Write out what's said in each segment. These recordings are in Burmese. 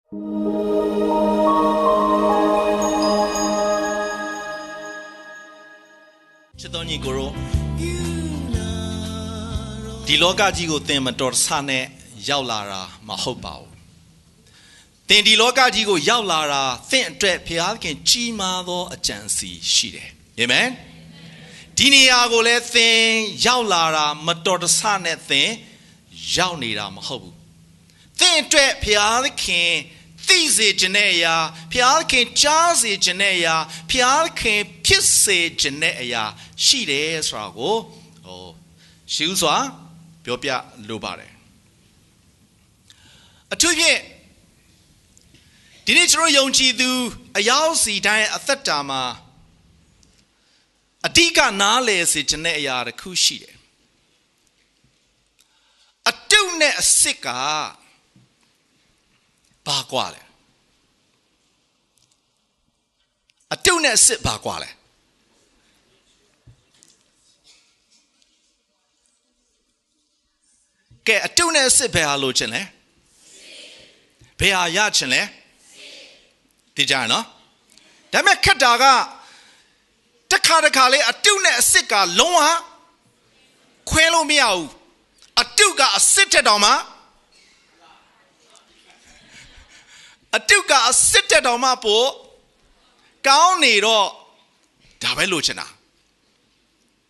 ချစ်တော်ညီကိုရောဒီလောကကြီးကိုသင်မတော်ဆနဲ့ရောက်လာတာမဟုတ်ပါဘူးသင်ဒီလောကကြီးကိုရောက်လာတာသင်အတွက်ဘုရားခင်ကြီးမားသောအကြံစီရှိတယ်အာမင်ဒီနေရာကိုလည်းသင်ရောက်လာတာမတော်တဆနဲ့သင်ရောက်နေတာမဟုတ်ဘူးသင်အတွက်ဘုရားခင်သိစေခြင်းနဲ့အရာဘုရားခင်ကြားစေခြင်းနဲ့အရာဘုရားခင်ဖြစ်စေခြင်းနဲ့အရာရှိတယ်ဆိုတာကိုရှင်းစွာပြောပြလိုပါတယ်အထူးဖြင့်ဒီနေ့ကျွန်တော်ယုံကြည်သူအယောက်စီတိုင်းအသက်တာမှာအဓိကနားလည်စေခြင်းနဲ့အရာတစ်ခုရှိတယ်အတုနဲ့အစစ်ကဘာကွာလဲအတုနဲ့အစစ်ဘာကွာလဲကဲအတုနဲ့အစစ်ဘယ်ဟာလိုချင်လဲဘယ်ဟာရချင်လဲသိကြရနော်ဒါပေမဲ့ခက်တာကတစ်ခါလေးအတုနဲ့အစစ်ကလုံးဝခွဲလို့မရဘူးအတုကအစစ်တက်တော်မှာအတုကအစစ်တက်တော်မှာပို့ကောင်းနေတော့ဒါပဲလိုချင်တာ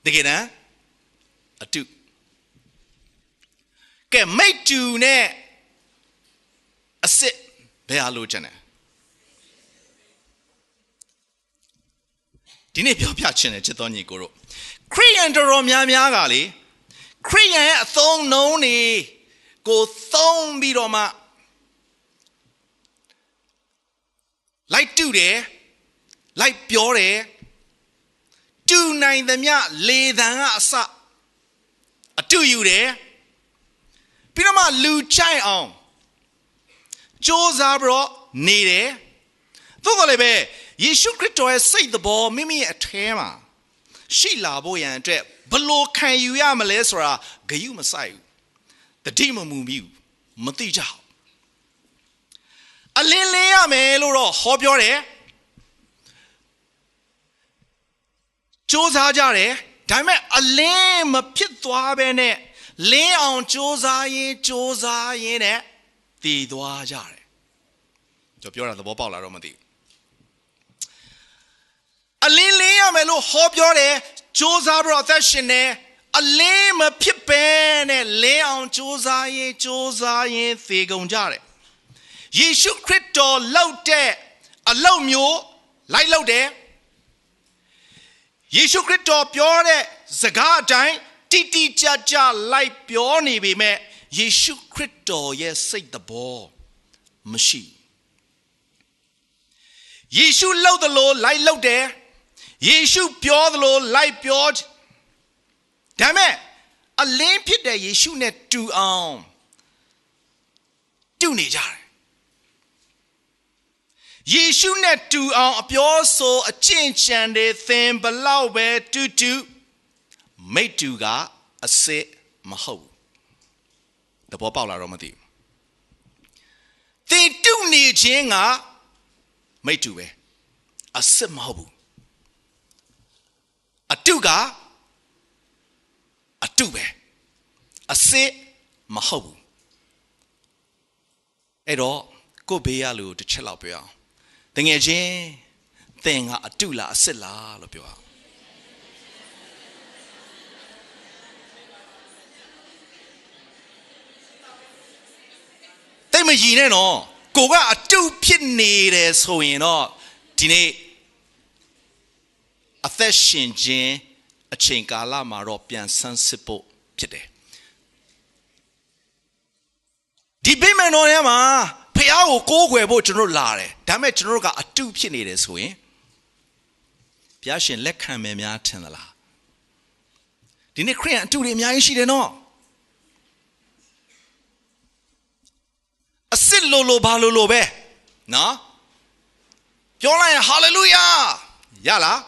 တကယ်တမ်းအတုကဲမိတ်တူနဲ့အစစ်ဘယ်ဟာလိုချင်တယ်ဒီနေ့ပြောပြချင်တယ်ချစ်တော်ညီကိုတို့ခရိယန်တော်များကလေခရိယန်ရဲ့အသုံးနှုန်းတွေကိုသုံးပြီးတော့မှလိုက်တူတယ်လိုက်ပြောတယ်တူနိုင်သမျှလေသံကအစအတူယူတယ်ပြီးတော့မှလူချိုက်အောင်စ조사ပြီးတော့နေတယ်သို့တော်လည်းပဲယေရှုခရစ်တော်ရဲ့စိတ်သဘောမိမိရဲ့အထဲမှာရှိလာဖို့ရန်အတွက်ဘလို့ခံယူရမလဲဆိုတာဂရုမစိုက်ဘူးတတိမမူဘူးမသိကြဘူးအလင်းလင်းရမယ်လို့တော့ဟောပြောတယ်စ조사ကြတယ်ဒါပေမဲ့အလင်းမဖြစ်သွားဘဲနဲ့လင်းအောင်စ조사ရင်နဲ့တည်သွားကြတယ်ကျွန်တော်ပြောတာသဘောပေါက်လာတော့မသိဘူးအလင်းလင်းရမယ်လို့ဟောပြောတယ်စ조사ပြီးတော့အသက်ရှင်တယ်အလင်းမဖြစ်ပဲနဲ့လင်းအောင်စ조사ရင်သေကုန်ကြတယ်ယေရှုခရစ်တော်လောက်တဲ့အလုပ်မျိုးလိုက်လုပ်တယ်ယေရှုခရစ်တော်ပြောတဲ့စကားအတိုင်းတိကျလိုက်ပြောနေပေမဲ့ယေရှုခရစ်တော်ရဲ့စိတ်သဘောမရှိယေရှုလုပ်သလိုလိုက်လုပ်တယ်ယေရှုပြောသလိုလိုက်ပြောဒါပေမဲ့အလင်းဖြစ်တဲ့ယေရှုနဲ့တူအောင်တူနေကြတယ်ယေရှုနဲ့တူအောင်အပြောဆိုအကျင့်ကြံတွေသင်ဘလောက်ပဲတူမိတ်တူကအစစ်မဟုတ်ဘူးတဘောပေါက်လာတော့မသိဘူးသင်တူနေခြင်းကမိတ်တူပဲအစစ်မဟုတ်ဘူးအတုကအတုပဲအစစ်မဟုတ်ဘူးအဲ့တော့ကိုဘေးရလို့တစ်ချက်လောက်ပြောအောင်တကယ်ချင်းသင်ကအတုလားအစစ်လားလို့ပြောအောင်တိတ်မကြီးနဲ့နော်ကိုကအတုဖြစ်နေတယ်ဆိုရင်တော့ဒီနေ့အသက်ရှင်ခြင်းအချိန်ကာလမှာတော့ပြန်ဆန်းစစ်ဖို့ဖြစ်တယ်ဒီဗိမာန်တော်ထဲမှာဖះကိုကိုးကွယ်ဖို့ကျွန်တော်လာတယ်ဒါပေမဲ့ကျွန်တော်ကအတုဖြစ်နေတယ်ဆိုရင်ဘုရားရှင်လက်ခံမယ်များထင်သလားဒီနေ့ခရစ်ယာန်အတုတွေအများကြီးရှိတယ်နော်အစစ်လိုဘာလိုပဲနော်ပြောလိုက်ရင်ဟာလေလုယာရလား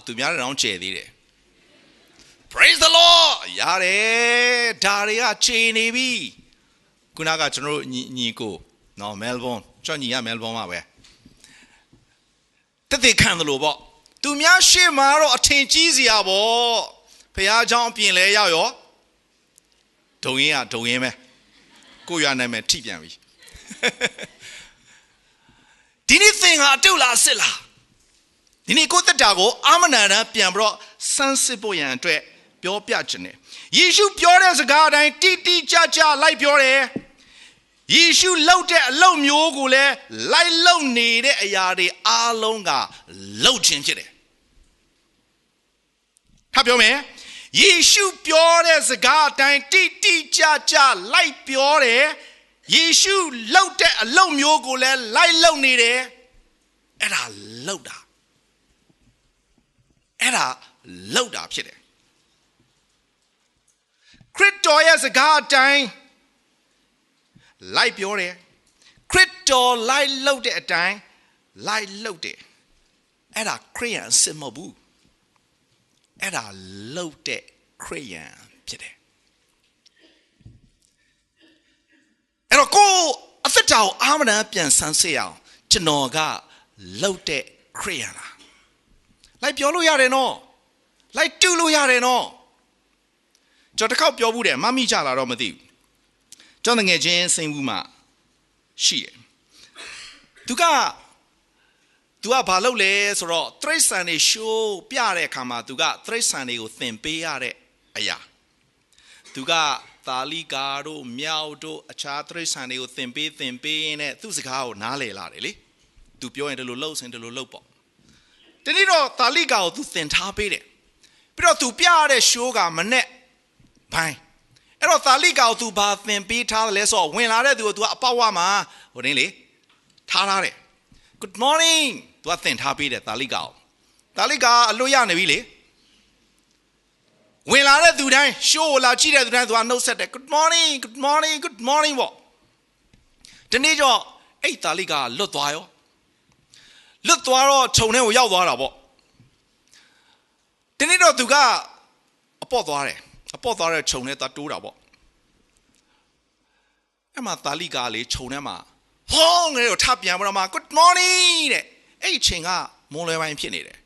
သူများတွေတော့ကျဲသေးတယ် Praise the Lord ရတယ်ဒါတွေကခြေနေပြီခုနကကျွန်တော်ညီကို နော်မဲလ်ဘွန်းကျွန်ညီကမဲလ်ဘွန်းမှာပဲတသက်ခံတယ်လို့ပေါ့သူများရှေ့မှာတော့အထင်ကြီးစရာပေါ့ဖះเจ้าအပြင်လဲရောက်ရောဒုံရင်ကဒုံရင်ပဲကိုရွာနာမည်ထိပြန်ပြီဒီနေ့သင်ကအတုလားအစ်စ်လားဒီနေ့ကိုသက်တာကိုအာမနာတန်ပြန်ပြီးတော့စမ်းစစ်ဖို့ရန်အတွက်ပြောပြခြင်းနဲ့ယေရှုပြောတဲ့စကားအတိုင်းတိတိကျကျလိုက်ပြောတယ်ယေရှုလုပ်တဲ့အလုပ်မျိုးကိုလည်းလိုက်လုပ်နေတဲ့အရာတွေအားလုံးကလုပ်ခြင်းဖြစ်တယ်ထပ်ပြောမယ်ယေရှုပြောတဲ့စကားအတိုင်းတိတိကျကျလိုက်ပြောတယ်ယေရှုလုပ်တဲ့အလုပ်မျိုးကိုလည်းလိုက်လုပ်နေတယ်အဲ့ဒါလုပ်တာဖြစ်တယ်ခရစ်တော်ရဲ့စကားအတိုင်းလိုက်ပြောတယ်ခရစ်တော်လိုက်လုပ်တဲ့အတိုင်းလိုက်လုပ်တယ်အဲ့ဒါခရိယန်အစစ်မဟုတ်ဘူးအဲ့ဒါလုပ်တဲ့ခရိယန်ဖြစ်တယ်အဲ့တော့ကိုအသက်တာကိုအာမနာပြန်ဆန်းစစ်အောင်ကျွန်တော်ကလုပ်တဲ့ခရိယန်လားလိုက်ပြောလို့ရတယ်နော်လိုက်တူလို့ရတယ်နော်ကျွန်တော်တစ်ခေါက်ပြောဘူးတယ်မမိကြလာတော့မသိဘူးကျွန်တော်ငယ်ချင်းစိန်ဘူးမှရှိတယ်သူကဘာလုပ်လဲဆိုတော့တရိษံတွေရှိုးပြတဲ့အခါမှာသူကတရိษံတွေကိုသင်ပေးရတဲ့အရာသူကသာလိကာတို့မြောက်တို့အခြားတရိษံတွေကိုသင်ပေးနဲ့သူ့စကားကိုနားလည်လာတယ်လေသူပြောရင်ဒီလိုလှုပ်စင်ဒီလိုလှုပ်ပေါ့ဒီနေ့တော့သာလိကာကိုသူသင်ထားပေးတယ်ပြီးတော့သူပြရတဲ့ရှိုးကမနဲ့ဘိုင်းအဲ့တော့သာလိကာကိုသူဘာသင်ပေးထားတယ်လဲဆိုတော့ဝင်လာတဲ့သူကိုသူကအပေါက်ဝမှာဟိုတင်းလေထားတယ် Good morning သူကသင်ထားပေးတယ်သာလိကာအလွတ်ရနေပြီလေဝင်လာတဲ့သူတိုင်းရှိုးကိုလာကြည့်တဲ့သူတိုင်းသူကနှုတ်ဆက်တယ် Good morning ပေါ့ဒီနေ့တော့အဲ့သာလိကာလွတ်သွားတော့ခြုံထဲကိုရောက်သွားတာပေါ့ဒီနေ့တော့သူကအပေါ့သွားတဲ့ခြုံထဲသွားတိုးတာပေါ့အဲ့မှာသာလိကာလေခြုံထဲမှာဟောငယ်တော့ထပြန်ပြီးတော့မှ Good morning တဲ့အဲ့ချိန်ကမွန်လွယ်ပိုင်းဖြစ်နေတယ်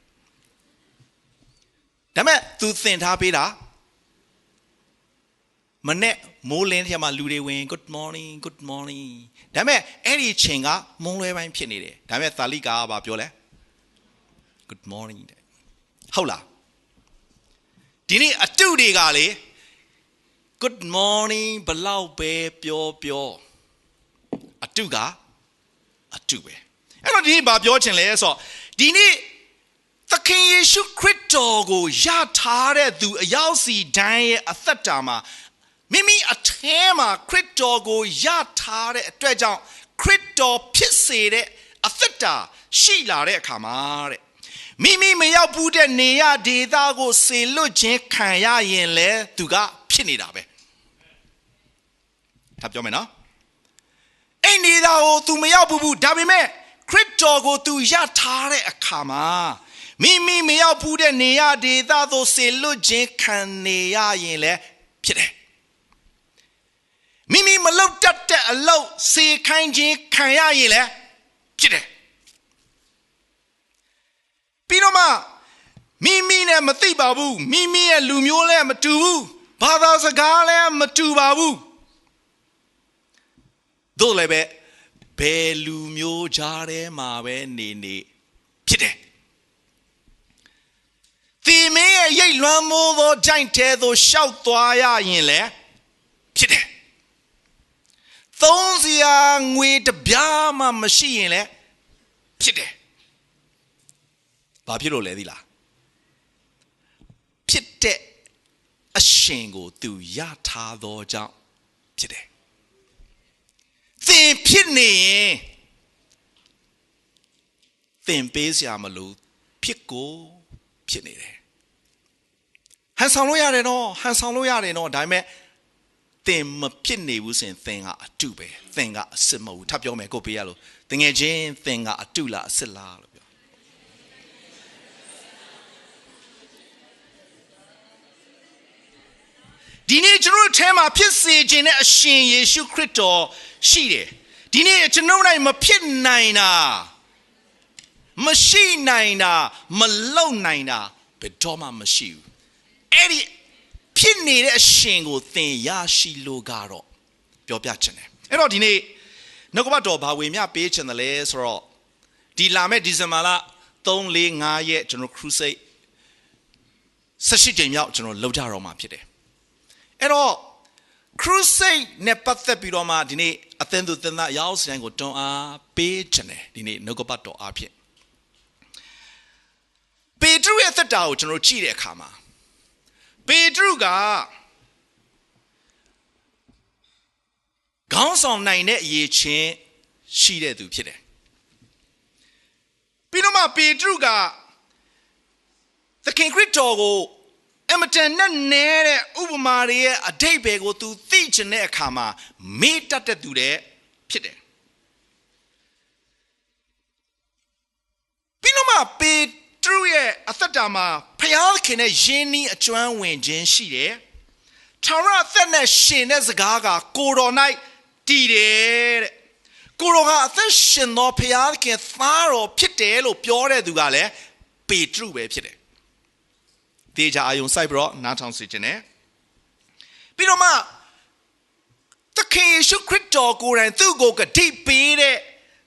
ဒါပေမဲ့သူသင်ထားပေးတာမနဲ့မိုးလင်းထဲမှာလူတွေဝင် Good morning ဒါပေမဲ့အဲ့ဒီချိန်ကမွန်လွယ်ပိုင်းဖြစ်နေတယ်ဒါပေမဲ့သာလိကာကဘာပြောလဲ Good morning တဲ့ဟုတ်လားဒီနေ့အတုတွေကလေ Good morning ဘလောက်ပဲပြောအတုပဲအဲ့တော့ဒီနေ့ဘာပြောချင်လဲဆိုတော့ဒီနေ့သခင်ယေရှုခရစ်တော်ကိုယထားတဲ့သူအယောက်စီတိုင်းရဲ့အသက်တာမှာမိမိအထဲမှာခရစ်တော်ကိုယထားတဲ့အတွက်ကြောင့်ခရစ်တော်ဖြစ်စေတဲ့အသက်တာရှိလာတဲ့အခါမှာတဲ့မိမိမရောက်ဘူးတဲ့နေရဒေသကိုစေလွတ်ခြင်းခံရရင်လဲသူကဖြစ်နေတာပဲဒါပြောမယ်နော်အဲ့နေသာကိုသူမရောက်ဘူးဒါပေမဲ့ခရစ်တော်ကိုသူယထားတဲ့အခါမှာမိမိမရောက်ဘူးတဲ့နေရဒေသသို့စေလွတ်ခြင်းခံနေရရင်လဲဖြစ်တယ်မိမိမလုပ်တတ်တဲ့အလုပ်စေခိုင်းခြင်းခံရရင်လဲဖြစ်တယ်ပြီးတော့မှမိမိနဲ့မသိပါဘူးမိမိရဲ့လူမျိုးလည်းမတူဘူးဘာသာစကားလည်းမတူပါဘူးတို့လည်းပဲဘယ်လူမျိုးကြားထဲမှာပဲနေဖြစ်တယ်သင်မင်းရဲ့ရိတ်လွှမ်းမိုးသောဂျိုင်းတဲသို့ရှောက်သွားရရင်လည်းဖြစ်တယ်သုံးစရာငွေတပြားမှမရှိရင်လည်းဖြစ်တယ်ဘာဖြစ်လို့လဲသိလားဖြစ်တဲ့အရှင်ကိုသူယထားသောကြောင့်ဖြစ်တယ်သင်ဖြစ်နေရင်သင်ပေးစရာမလိုဖြစ်နေတယ်ဟန်ဆောင်လို့ရတယ်နော်ဒါပေမဲ့သင်မဖြစ်နေဘူးဆိုရင်သင်ကအတုပဲသင်ကအစစ်မဟုတ်ဘူးထပ်ပြောမယ်ကိုပေးရလို့တကယ်ချင်းသင်ကအတုလားအစစ်လားလို့ပြောဒီနေ့ကျွန်တော်တို့ထဲမှာဖြစ်စေခြင်းနဲ့အရှင်ယေရှုခရစ်တော်ရှိတယ် ဒီနေ့ကျွန်တော်နိုင်မဖြစ်နိုင်တာမရှိနိုင်တာမလုံနိုင်တာဘယ်တော့မှမရှိဘူးအဲ့ဒီဖြစ်နေတဲ့အရှင်ကိုသင်ရရှိလို့ကတော့ပြောပြချင်တယ်အဲ့တော့ဒီနေ့နှုတ်ကပတ်တော်ဘာဝေမျှပေးချင်တယ်လဲဆိုတော့ဒီလာမယ့်ဒီဇင်ဘာလ3 4 5ရက်ကျွန်တော် crusade 18ကြိမ်မြောက်ကျွန်တော်လုပ်ကြတော့မှာဖြစ်တယ်အဲ့တော့ crusade နဲ့ပတ်သက်ပြီးတော့မှဒီနေ့အသင်းသူသင်သားရောက်စတိုင်းကိုတွန်းအားပေးချင်တယ်ဒီနေ့နှုတ်ကပတ်တော်အားဖြင့်ပေတရုရဲ့သက်တာကိုကျွန်တော်ကြည့်တဲ့အခါမှာပေတရုကခေါင်းဆောင်နိုင်တဲ့အရေးချင်းရှိတဲ့သူဖြစ်တယ်ပြီးတော့မှပေတရုကသခင်ခရစ်တော်ကိုအမတန်နဲ့နဲတဲ့ဥပမာတွေရဲ့အဓိပ္ပာယ်ကိုသူသိချင်တဲ့အခါမှာမေ့တတ်တဲ့သူတဲ့ဖြစ်တယ်ပြီးတော့မှပေတရုရဲ့အသက်တာမှာဖျားခင်နဲ့ယဉ်နီးအကျွမ်းဝင်ခြင်းရှိတယ်ထာဝရအသက်နဲ့ရှင်တဲ့စကားကကိုတော်၌တည်တယ်တဲ့ကိုတော်ကအသက်ရှင်သောဖျားခင်သားတော်ဖြစ်တယ်လို့ပြောတဲ့သူကလည်းပေတရုပဲဖြစ်တယ်တေချာအယုံစိုက်ပြီးတော့နားထောင်စေခြင်းနဲ့ပြီးတော့မှသခင်ယေရှုခရစ်တော်ကိုယ်တိုင်သူ့ကိုဂတိပေးတဲ့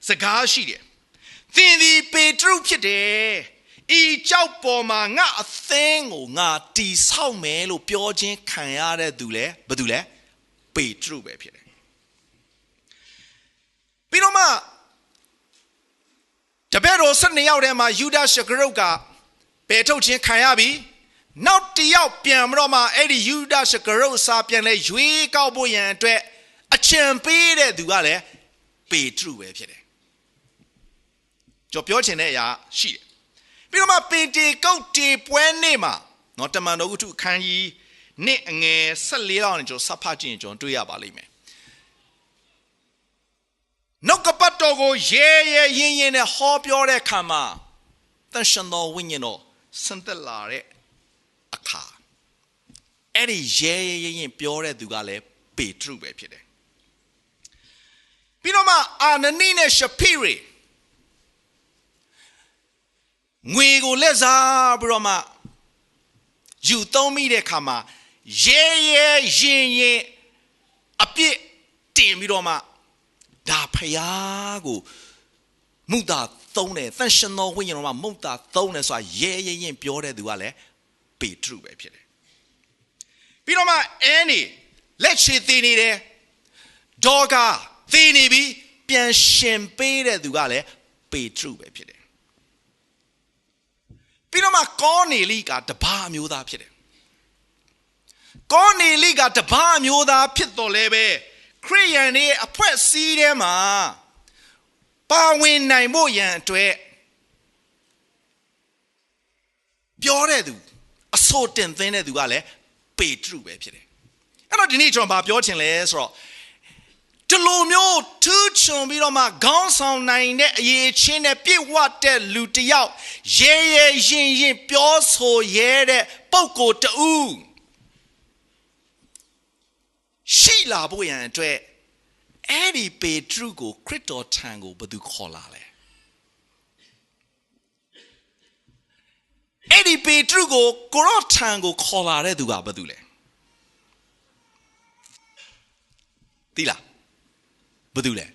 စကားရှိတယ်သင်သည်ပေတရုဖြစ်တယ်ဤကြောက်ပေါ်မှာငါအသင်းကိုငါတီဆောက်မယ်လို့ပြောခြင်းခံရတဲ့သူလဲဘယ်သူလဲပေတရုပဲဖြစ်တယ်ပြီးတော့မှတပည့်တော်12ယောက်ထဲမှာယူဒရှကရုတ်ကပယ်ထုတ်ခြင်းခံရပြီးနောက်တစ်ယောက်ပြန်ပြီးတော့မှအဲ့ဒီယူဒရှကရုတ်စာပြန်လဲရွေးကောက်ဖို့ရန်အတွက်အချံပေးတဲ့သူကလည်းပေတရုပဲဖြစ်တယ်ကျွန်တော်ပြောချင်တဲ့အရာရှိတယ်ပြီးတော့မှပင်တေကုတ်တေပွဲနေ့မှာနော်တမန်တော်ဝတ္ထုအခန်းကြီးနှစ်အငယ်14လောက်နဲ့ကျွန်တော်စဖတ်ကြည့်ရင်ကျွန်တော်တွေ့ရပါလိမ့်မယ်နှုတ်ကပတ်တော်ကိုရဲရဲရင်းရင်းနဲ့ဟောပြောတဲ့အခါမှာသန့်ရှင်းသောဝိညာဉ်တော်ဆင်းသက်လာတဲ့အခါအဲ့ဒီရဲရဲရင်းရင်းပြောတဲ့သူကလည်းပေတရုပဲဖြစ်တယ်ပြီးတော့မှအာနနိနဲ့ရှဖိရိငွေကိုလက်စားပြီးတော့မှယူသုံးမိတဲ့အခါမှာရဲရဲရင်ရင်အပြစ်တင်ပြီးတော့မှဒါဖယားကိုမုတ်တာသုံးတယ်သန့်ရှင်းသောဝိညာဉ်တော်မှာမုတ်တာသုံးတယ်ဆိုတာရဲရဲရင်ပြောတဲ့သူကလည်းပေတရုပဲဖြစ်တယ်ပြီးတော့မှအဲနေလက်ချေသေးနေတယ်ဒေါကသေးနေပြီးပြန်ရှင်ပေးတဲ့သူကလည်းပေတရုပဲဖြစ်တယ်ပြီးတော့မှကောနေလိကတပါးမျိုးသားဖြစ်တယ်ကောနေလိကတပါးမျိုးသားဖြစ်တော်လဲပဲခရိယန်တွေအဖွဲ့အစည်းထဲမှာပါဝင်နိုင်ဖို့ရန်အတွက်ပြောတဲ့သူအဆိုတင်သင်းတဲ့သူကလည်းပေတရုပဲဖြစ်တယ်အဲ့တော့ဒီနေ့ကျွန်တော်ဗာပြောချင်လဲဆိုတော့ဒီလိုမျိုးထူးချွန်ပြီးတော့မှခေါင်းဆောင်နိုင်တဲ့အရေးချင်းနဲ့ပြည့်ဝတဲ့လူတစ်ယောက်ရဲရဲရင်ရင်ပြောဆိုရဲတဲ့ပုဂ္ဂိုလ်တူရှိလာဖို့ရန်အတွက်အဲ့ဒီပေတရုကိုခရစ်တော်ထံကိုဘယ်သူခေါ်လာလဲအဲ့ဒီပေတရုကိုကိုရောထံကိုခေါ်လာတဲ့သူကဘယ်သူလဲသိလားဘယ်သူလဲ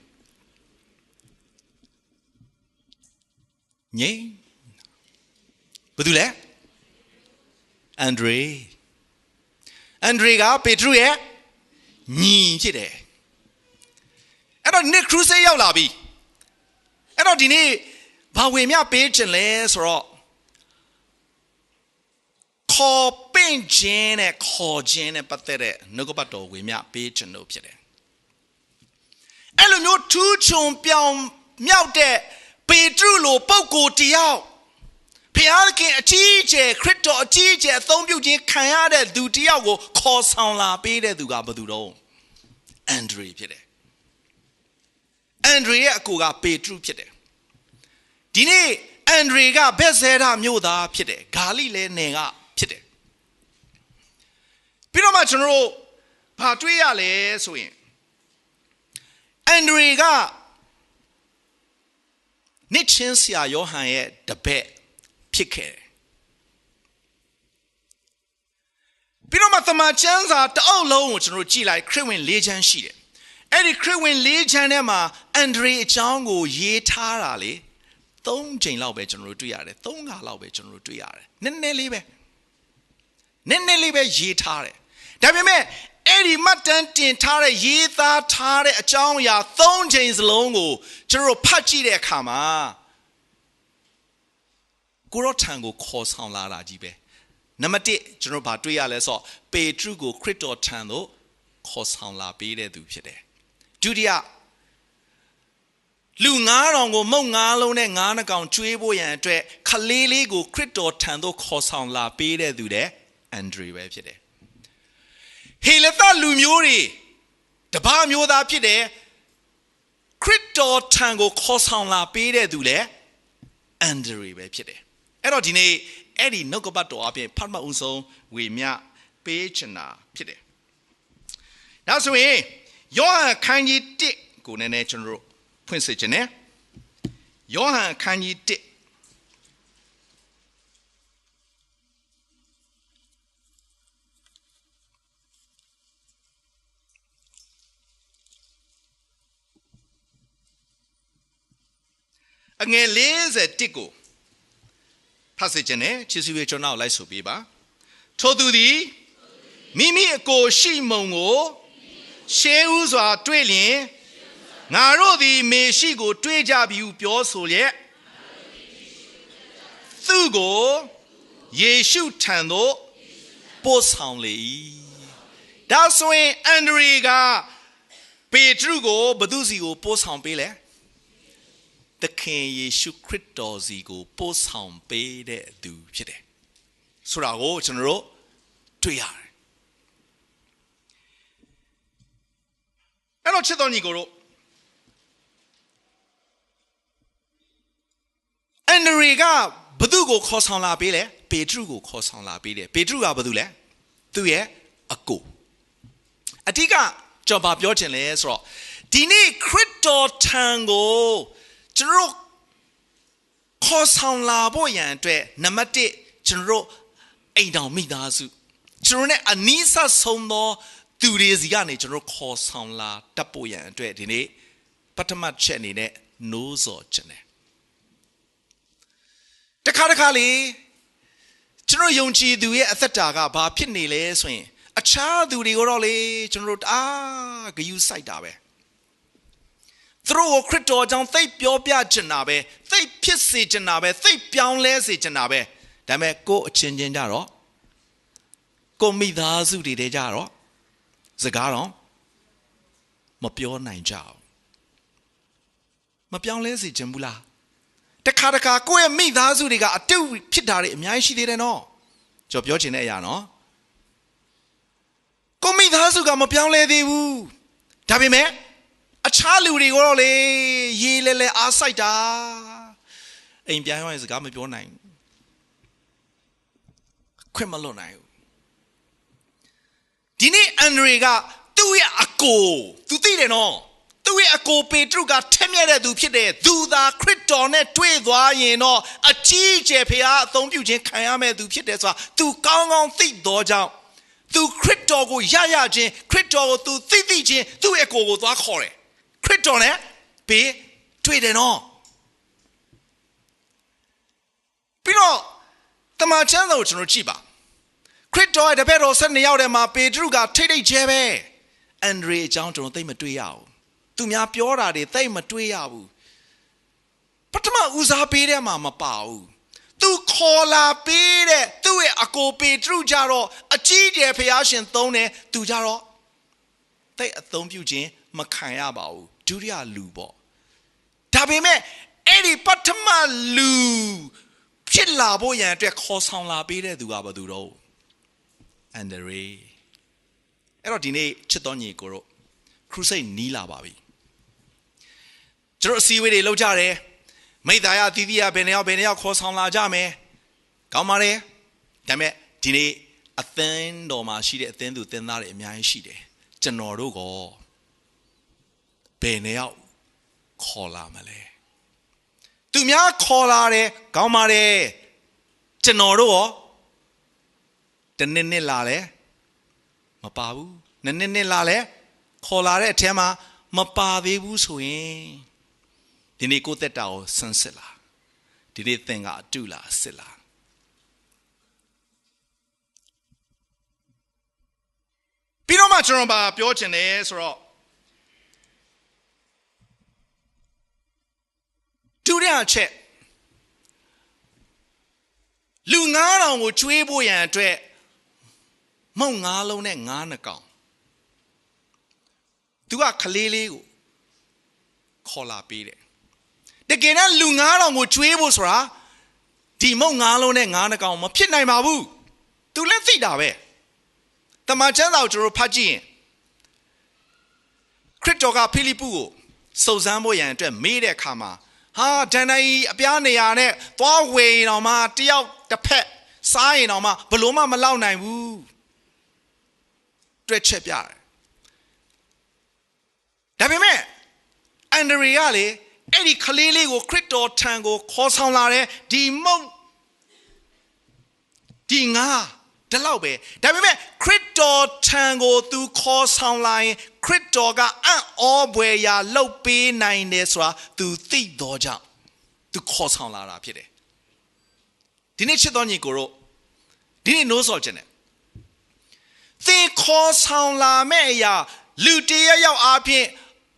ငိမ့်ဘယ်သူလဲအန်ဒရေကပေတရုရဲ့ညီဖြစ်တယ်အဲ့တော့နေ့ခရုစေးရောက်လာပြီအဲ့တော့ဒီနေ့ဘာဝင်မြပေးခြင်းလဲဆိုတော့ခေါ်ပင့်ခြင်းနဲ့ခေါ်ခြင်းနဲ့ပတ်သက်တဲ့နှုတ်ကပတ်တော်ဝင်မြပေးခြင်းတို့ဖြစ်တယ်အဲ့လိုမျိုးထူးချွန်ပြောင်မြောက်တဲ့ပေတရုလိုပုဂ္ဂိုလ်တယောက်ဖခင်အကြီးအကျယ်ခရစ်တော်အကြီးအကျယ်အသုံးပြုခြင်းခံရတဲ့သူတယောက်ကိုခေါ်ဆောင်လာပေးတဲ့သူကဘယ်သူတော့အန်ဒရေဖြစ်တယ်အန်ဒရေရဲ့အကိုကပေတရုဖြစ်တယ်ဒီနေ့အန်ဒရေကဘက်ဇဲဒမြို့သားဖြစ်တယ်ဂါလိလဲနယ်ကဖြစ်တယ်ပြီးတော့မှကျွန်တော်တို့ဘာတွေ့ရလဲဆိုရင်အန်ဒရေက နှစ်ချင်းဆရာယောဟန်ရဲ့တပည့်ဖြစ်ခဲ့တယ်ပြီးတော့မှသမန်ကျမ်းစာတအုပ်လုံးကိုကျွန်တော်တို့ကြည့်လိုက်ခရစ်ဝင်၄ချမ်းရှိတယ်အဲ့ဒီခရစ်ဝင်၄ချမ်းထဲမှာအန်ဒရေအကြောင်းကိုရေးထားတာလေ3ချိန်လောက်ပဲကျွန်တော်တို့တွေ့ရတယ်3ခါလောက်ပဲကျွန်တော်တို့တွေ့ရတယ်နည်းနည်းလေးပဲရေးထားတယ်ဒါပေမဲ့အဲ့ဒီမှတ်တမ်းတင်ထားတဲ့ရေးသားထားတဲ့အကြောင်းအရာ3ချိန်စလုံးကိုကျွန်တော်တို့ဖတ်ကြည့်တဲ့အခါမှာကိုရောထံကိုခေါ်ဆောင်လာတာကြီးပဲနံပါတ်1ကျွန်တော်ဗာတွေ့ရလဲဆိုပေတရုကိုခရစ်တော်ထံသို့ခေါ်ဆောင်လာပေးတဲ့သူဖြစ်တယ်ဒုတိယလူ9000ကိုမုတ်9လုံးနဲ့9နှကောင်ကျွေးဖို့ရန်အတွက်ခလေးလေးကိုခရစ်တော်ထံသို့ခေါ်ဆောင်လာပေးတဲ့သူတဲ့အန်ဒရီပဲဖြစ်တယ်ဟေလသလူမျိုးတွေတပါးမျိုးသားဖြစ်တယ်ခရစ်တော်ထံကိုခေါ်ဆောင်လာပေးတဲ့သူလည်းအန်ဒရီပဲဖြစ်တယ်အဲ့တော့ဒီနေ့အဲ့ဒီနှုတ်ကပတ်တော်အပြင်ဖတ်မှတ်ဦးဆုံးဝေမျှပေးချင်တာဖြစ်တယ်ဒါဆိုရင်ယောဟန်ခန်းကြီး1ကိုနည်းနည်းကျွန်တော်တို့ဖွင့်စေချင်တယ်ယောဟန်ခန်းကြီး1အငယ်41ကိုဖတ်စေချင်တယ်ချစ်စွေကျွန်တော်လိုက်ဆိုပေးပါထိုသူသည်မိမိအကိုရှိမုံကိုရှေးဥစွာတွေ့လျင်ငါတို့သည်မေရှိကိုတွေ့ကြပြီဟုပြောဆိုလျက်သူကိုယေရှုထံသို့ပို့ဆောင်လေ၏ဒါဆိုရင်အန်ဒရီကပေတရုကိုဘသူစီကိုပို့ဆောင်ပေးလဲသခင်ယေရှုခရစ်တော်စီကိုပို့ဆောင်ပေးတဲ့သူဖြစ်တယ်ဆိုတာကိုကျွန်တော်တို့တွေ့ရတယ်အဲ့တော့ချစ်တော်ညီကိုတို့အန်ဒရီကဘသူကိုခေါ်ဆောင်လာပေးလဲပေတရုကိုခေါ်ဆောင်လာပေးတယ်ပေတရုကဘသူလဲသူ့ရဲ့အကိုအဓိကကျွန်တော်ပြောချင်လဲဆိုတော့ဒီနေ့ခရစ်တော်ထံကိုကျွန်တော်ခေါ်ဆောင်လာဖို့ရန်အတွက်နံပါတ်1ကျွန်တော်အိမ်တော်မိသားစုကျွန်တော်နဲ့အနီးဆက်ဆုံးသောသူတွေစီကနေကျွန်တော်ခေါ်ဆောင်လာတတ်ဖို့ရန်အတွက်ဒီနေ့ပထမချက်အနေနဲ့နိုးစော်ခြင်းတယ်တခါလေကျွန်တော်ယုံကြည်သူရဲ့အသက်တာကဘာဖြစ်နေလဲဆိုရင်အခြားသူတွေကိုတော့လေကျွန်တော်ဂယုစိုက်တာပဲသူတို့ခရစ်တော်ကြောင့်သိပြောပြချင်တာပဲသိဖြစ်စေချင်တာပဲသိပြောင်းလဲစေချင်တာပဲဒါပေမဲ့ကိုယ်အချင်းချင်းကြတော့ကိုမိသားစုတွေကြတော့စကားတော့မပြောနိုင်ကြဘူးမပြောင်းလဲစေချင်ဘူးလားတခါကိုယ့်ရဲ့မိသားစုတွေကအတုဖြစ်တာတွေအများကြီးရှိသေးတယ်နော်ကျွန်တော်ပြောချင်တဲ့အရာနော်ကိုမိသားစုကမပြောင်းလဲသေးဘူးဒါပေမဲ့အခြားလူတွေကိုတော့လေရေးလဲအားစိုက်တာအိမ်ပြန်ရောက်ရင်စကားမပြောနိုင်ခွင့်မလွတ်နိုင်ဘူးဒီနေ့အန်ဒရီကသူ့ရဲ့အကိုသူသိတယ်နော်သူ့ရဲ့အကိုပေတရုကထက်မြက်တဲ့သူဖြစ်တယ်သူသာခရစ်တော်နဲ့တွေ့သွားရင်တော့အကြီးအကျယ်ဖခင်အသုံးပြုခြင်းခံရမယ့်သူဖြစ်တယ်ဆိုတာသူကောင်းကောင်းသိသောကြောင့်သူခရစ်တော်ကိုရခြင်းခရစ်တော်ကိုသူသိခြင်းသူ့ရဲ့အကိုကိုသွားခေါ်တယ်ခရစ်တော်နဲ့ပေတွေ့တယ်နော်ပြီးတော့တမန်ကျမ်းစာကိုကျွန်တော်ကြည့်ပါခရစ်တော်ရဲ့တပည့်တော်12ယောက်ထဲမှာပေတရုကထိတ်ကျဲပဲအန်ဒရီအကြောင်းကျွန်တော်သိမတွေ့ရဘူးသူများပြောတာတွေသိမတွေ့ရဘူးပထမဦးစားပေးတဲ့မှာမပါဘူးသူခေါ်လာပေးတဲ့သူ့ရဲ့အကိုပေတရုကြတော့အကြီးကျယ်ဖခင်ရှင်သုံးတယ်သူကြတော့သိအသုံးပြုခြင်းမခံရပါဘူးဒုတိယလူပေါ့ဒါပေမဲ့အဲ့ဒီပထမလူဖြစ်လာဖို့ရန်အတွက်ခေါ်ဆောင်လာပေးတဲ့သူကဘာသူတော့အန်ဒရီအဲ့တော့ဒီနေ့ချစ်တော်ညီကိုတို့ခရုစိတ်နီးလာပါပြီကျွန်တော်အစည်းအဝေးတွေလုပ်ကြတယ်မိသားရတီးတီးရဘယ်နှယောက်ခေါ်ဆောင်လာကြမယ်ကောင်းပါတယ်ဒါပေမဲ့ဒီနေ့အသင်းတော်မှာရှိတဲ့အသင်းသူသင်းသားတွေအများကြီးရှိတယ်ကျွန်တော်တို့ကဘယ်နှယောက်ခေါ်လာမလဲ သူများခေါ်လာတယ်ကောင်းပါတယ်ကျွန်တော်တို့ရောတနှစ်လာလဲမပါဘူးနှစ်လာလဲခေါ်လာတဲ့အထက်မှာမပါသေးဘူးဆိုရင်ဒီနေ့ကိုသက်တာကိုဆန်းစစ်လာဒီနေ့သင်ကအတူလာစစ်လာပြီးတော့မှကျွန်တော်ပြောချင်တယ်ဆိုတော့ဒုတိယအချက်လူ9000ကိုကျွေးဖို့ရန်အတွက်မုံ9လုံးနဲ့9နှကောင်သူကခလေးလေးကိုခေါ်လာပေးတယ်တကယ်တော့လူ9000ကိုကျွေးဖို့ဆိုတာဒီမုံ9လုံးနဲ့9နှကောင်မဖြစ်နိုင်ပါဘူးသူလည်းသိတာပဲတမန်ကျမ်းစာကိုကျွန်တော်ဖတ်ကြည့်ရင်ခရစ်တော်ကဖိလိပ္ပုကိုစုံစမ်းဖို့ရန်အတွက်မေးတဲ့အခါမှာဟာဒန်နိုင်အပြားနေရာနဲ့သွားဝေရင်တော့မှတယောက်တစ်ဖက်စားရင်တော့မှဘလို့မှမလောက်နိုင်ဘူးတွေ့ချက်ပြတယ်ဒါပေမဲ့အန်ဒရီကလေအဲ့ဒီခလေးလေးကိုခရစ်တော်ထံကိုခေါ်ဆောင်လာတဲ့ဒီမုံဒီငါဒီလောက်ပဲဒါပေမဲ့ခရစ်တော်ထံကိုသူခေါ်ဆောင်လာရင်ခရစ်တော်ကအံ့ဩဖွယ်ရာလှုပ်ပေးနိုင်တယ်ဆိုတာသူသိတော်ကြောင့်သူခေါ်ဆောင်လာတာဖြစ်တယ်ဒီနေ့ချစ်တော်ညီကိုတို့ဒီနေ့နိုးဆော်ခြင်းနဲ့သင်ခေါ်ဆောင်လာမဲ့အရာလူတယောက်အားဖြင့်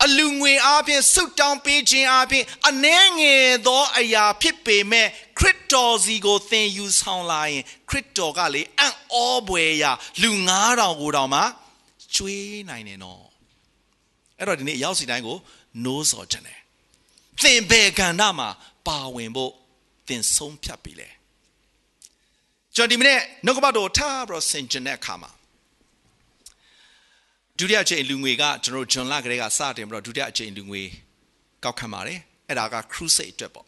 အလူငွေအားဖြင့်ဆုတောင်းပေးခြင်းအားဖြင့်အနှဲငယ်သောအရာဖြစ်ပေမဲ့ခရစ်တော်စီကိုသင်ယူဆောင်လာရင်ခရစ်တော်ကလေအံ့ဩဖွယ်ရာလူ9000ကိုတောင်မှကျွေးနိုင်တယ်နော်အဲ့တော့ဒီနေ့ရောက်စီတိုင်းကိုနိုးဆော်ခြင်းတယ်သင်ဘယ်ကဏ္ဍမှာပါဝင်ဖို့သင်ဆုံးဖြတ်ပြီလေကျွန်တော်ဒီမနေ့နှုတ်ကပတ်တော်ထားပြီးတော့ဆင်ခြင်တဲ့အခါမှာဒုတိယအချိန်လူငွေကကျွန်တော်ဂျွန်လာကလေးကစတင်ပြီးတော့ဒုတိယအချိန်လူငွေကောက်ခံပါတယ်အဲ့ဒါက crusade အတွက်ပေါ့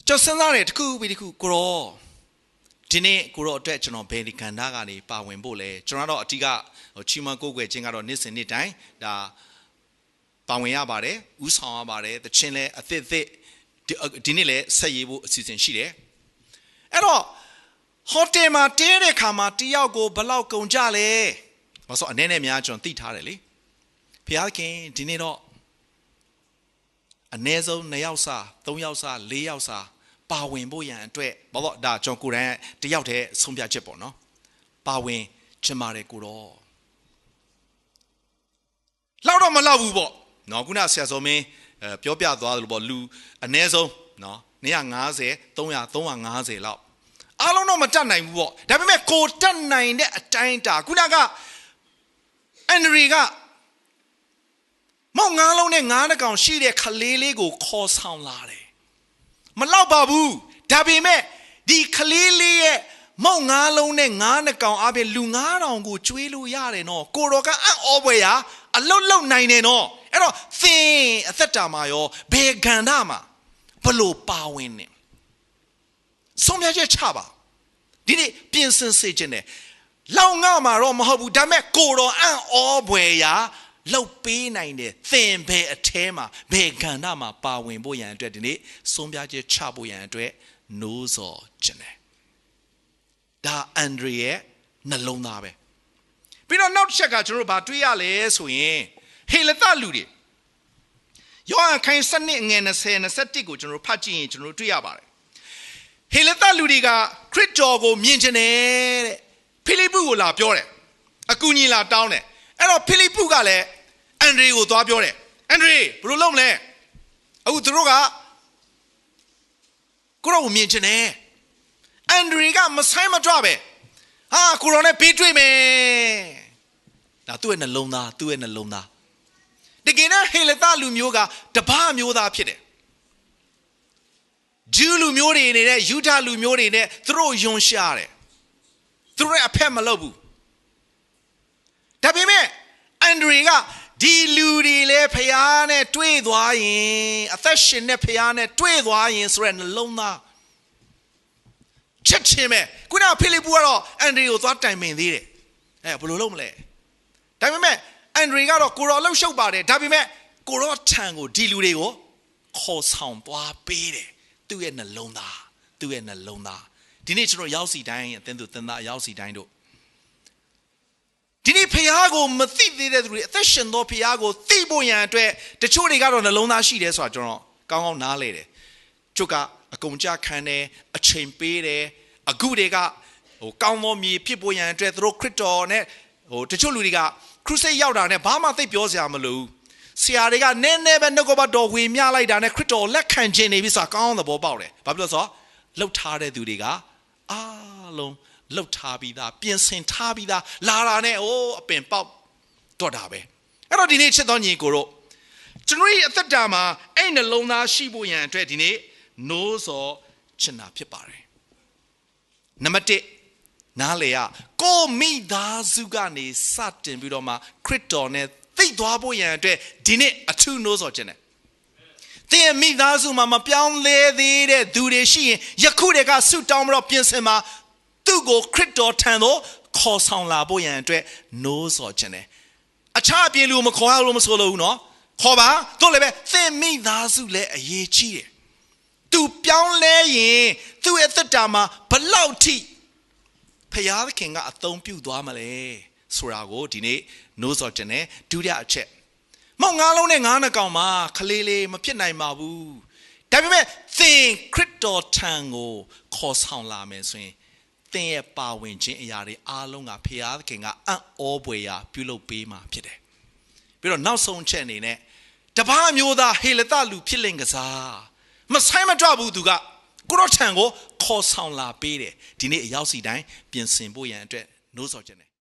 ကျွန်တော်စဉ်းစားတယ်တစ်ခုပြီးတစ်ခုကိုရောဒီနေ့ကိုရောအတွက်ကျွန်တော်ဘယ်ဒီကဏ္ဍကနေပါဝင်ဖို့လဲကျွန်တော်တော့အတိကချီးမွမ်းကိုးကွယ်ခြင်းကတော့နေ့စဉ်နေ့တိုင်းဒါပါဝင်ရပါတယ်ဥဆောင်ရပါတယ်တခြင်းလဲအသစ်ဒီနေ့လဲဆက်ရေးဖို့အစီအစဉ်ရှိတယ်အဲ့တော့ဟိုတယ်မှာတဲတဲ့ခါမှာတယောက်ကိုဘယ်လောက်ကုန်ကြလဲဘာလို့အနေနဲ့များကျွန်တော်သိထားတယ်လေဖခင်ဒီနေ့တော့အနည်းဆုံး2ယောက်စား3ယောက်စား4ယောက်စားပါဝင်ဖို့ရန်အတွက်ဘာလို့ဒါကျွန်တော်ကိုယ်တိုင်တယောက်တည်းဆုံးဖြတ်ချက်ပေါ့နော်ပါဝင်ချင်ပါတယ်ကိုတော့လောက်တော့မလောက်ဘူးပေါ့နော်ခုနဆရာစောမင်းပြောပြသွားတယ်လို့ပေါ့လူအနည်းဆုံးနော်250 300 350လောက်အားလုံးတော့မတက်နိုင်ဘူးပေါ့ဒါပေမဲ့ကိုတက်နိုင်တဲ့အတိုင်းတာခုနကအန်ဒရီကမောင်9လုံးနဲ့9နှကောင်ရှိတဲ့ခလေးလေးကိုခေါ်ဆောင်လာတယ်မလောက်ပါဘူးဒါပေမဲ့ဒီခလေးလေးရဲ့မောင်9လုံးနဲ့9နှကောင်အပြင်လူ9000ကိုကျွေးလို့ရတယ်နော်ကိုတော်ကအံ့ဩဖွယ်ရာအလုတ်လုတ်နိုင်တယ်နော်အဲ့တော့သင်အသက်တာမှာရောဘယ်ကဏ္ဍမှာဘလို့ပါဝင်နေဆုံးဖြတ်ချက်ချပါဒီနေ့ပြင်ဆင်စေခြင်းနဲ့လောက်ငါမှာတော့မဟုတ်ဘူးဒါပေမဲ့ကိုတော်အံ့ဩဖွယ်ရာလှုပ်ပေးနိုင်တယ်သင်ဘယ်အထဲမှာဘယ်ကဏ္ဍမှာပါဝင်ဖို့ရန်အတွက်ဒီနေ့ဆုံးဖြတ်ချက်ချဖို့ရန်အတွက်နိုးစော်ခြင်းနဲ့ဒါအန်ဒရီရဲ့နှလုံးသားပဲပြီးတော့နောက်တစ်ချက်ကကျွန်တော်တို့ဗာတွေးရလဲဆိုရင်ဟေလသလူတွေယောဟန်ခန်း7ငယ်20 21ကိုကျွန်တော်တို့ဖတ်ကြည့်ရင်ကျွန်တော်တို့တွေ့ရပါတယ်ဟေလသလူတွေကခရစ်တော်ကိုမြင်ချင်တယ်တဲ့ဖိလိပ္ပုကိုလာပြောတယ်အကူညီလာတောင်းတယ်အဲ့တော့ဖိလိပ္ပုကလည်းအန်ဒရီကိုသွားပြောတယ်အန်ဒရီဘယ်လိုလုပ်မလဲအခုသူတို့ကကိုရောကိုမြင်ချင်တယ်အန်ဒရီကမဆိုင်မကြွပဲဟာကိုရောနဲ့ဘေးတွေ့မယ်ဒါသူ့ရဲ့နှလုံးသားသူ့ရဲ့နှလုံးသားတကယ်တော့ဟေလသလူမျိုးကတပါးမျိုးသားဖြစ်တယ်ဂျူးလူမျိုးတွေနေတဲ့ယူဒလူမျိုးတွေနဲ့သူတို့ယွန်ရှာတယ်သူတို့အဖက်မလုပ်ဘူးဒါပေမဲ့အန်ဒရီကဒီလူတွေလည်းဖျားနဲ့တွေ့သွားရင်အသက်ရှင်တဲ့ဖျားနဲ့တွေ့သွားရင်ဆိုရယ်နှလုံးသားချက်ချင်းပဲခုနဖိလိပ္ပုကတော့အန်ဒရီကိုသွားတိုင်ပင်သေးတယ်ဘယ်လိုလုပ်မလဲဒါပေမဲ့အန်ဒရီကတော့ကိုရောလှုပ်ရှုပ်ပါတယ်ဒါပေမဲ့ကိုရောထံကိုဒီလူတွေကို ခေါ်ဆောင်သွားပေးတယ်သူ့ရဲ့နှလုံးသားသူ့ရဲ့နှလုံးသားဒီနေ့ကျွန်တော်ရောက်စီတိုင်းအသင်သူသင်သားရောက်စီတိုင်းတို့ဒီနေ့ဖခင်ကိုမသိသေးတဲ့သူတွေအသက်ရှင်သောဖခင်ကိုသိဖို့ရန်အတွက်တချို့တွေကတော့နှလုံးသားရှိတယ်ဆိုတာကျွန်တော်ကောင်းကောင်းနားလဲတယ်ကျုပ်ကအကုန်ကြခံတယ်အချိန်ပေးတယ်အခုတွေကကောင်းသောမြေဖြစ်ဖို့ရန်အတွက်သူတို့ခရစ်တော်နဲ့တချို့လူတွေကခရုစိတ်ရောက်တာနဲ့ဘာမှသိပြောစရာမလိုဆရာတွေကနည်းနည်းပဲနှုတ်ကပတ်တော်ဝေမျှလိုက်တာနဲ့ခရစ်တော်လက်ခံခြင်းနေပြီဆိုတာကောင်းသဘောပေါက်တယ်ဘာဖြစ်လို့ဆိုတော့လှုပ်ထားတဲ့သူတွေကအားလုံးလှုပ်ထားပြီးသားပြင်ဆင်ထားပြီးသားလာတာနဲ့အပင်ပေါက်တော့တာပဲအဲ့တော့ဒီနေ့ချစ်တော်ညီကိုတို့ကျွန်တော်ရဲ့အသက်တာမှာအဲ့နှလုံးသားရှိဖို့ရန်အတွက်ဒီနေ့နိုးစောချင်တာဖြစ်ပါတယ်နံပါတ်1နားလေကိုမိသားစုကနေစတင်ပြီးတော့မှခရစ်တော်နဲ့သိသွားဖို့ရန်အတွက်ဒီနေ့အထူးနိုးစောချင်တယ်သင်မိသားစုမှာမပြောင်းလဲသေးတဲ့သူတွေရှိရင်ယခုတည်းကဆုတောင်းပြီးတော့ပြင်ဆင်မှာသူ့ကိုခရစ်တော်ထံသို့ခေါ်ဆောင်လာဖို့ရန်အတွက်နိုးစောချင်တယ်အခြားအပြင်လူမခေါ်ရလို့မဆိုလို့ဘူးနော်ခေါ်ပါတို့လည်းပဲသင်မိသားစုလည်းအရေးကြီးတယ်သူပြောင်းလဲရင်သူ့ရဲ့သက်တာမှာဘလောက်ထိဖခင်ကအသုံးပြုသွားမလဲဆိုတာကိုဒီနေ့နိုးစောချင်တယ်ဒုတိယအချက်မောင်ငါးလုံးနဲ့ငါးနှကောင်မှာခလေးလေးမဖြစ်နိုင်ပါဘူးဒါပေမဲ့သင်ခရစ်တော်ထံကိုခေါ်ဆောင်လာမယ်ဆိုရင်သင်ရဲ့ပါဝင်ခြင်းအရာတွေအားလုံးကဖခင်ကအံ့ဩဖွယ်ရာပြုလုပ်ပေးမှာဖြစ်တယ်ပြီးတော့နောက်ဆုံးချက်အနေနဲ့တပားမျိုးသားဟေလသလူဖြစ်လင်ကစားမဆိုင်မတော့ဘူးသူကကိုရောထံကိုခေါ်ဆောင်လာပေးတယ်ဒီနေ့အရောက်စီတိုင်းပြင်ဆင်ဖို့ရန်အတွက်နိုးစော်ခြင်း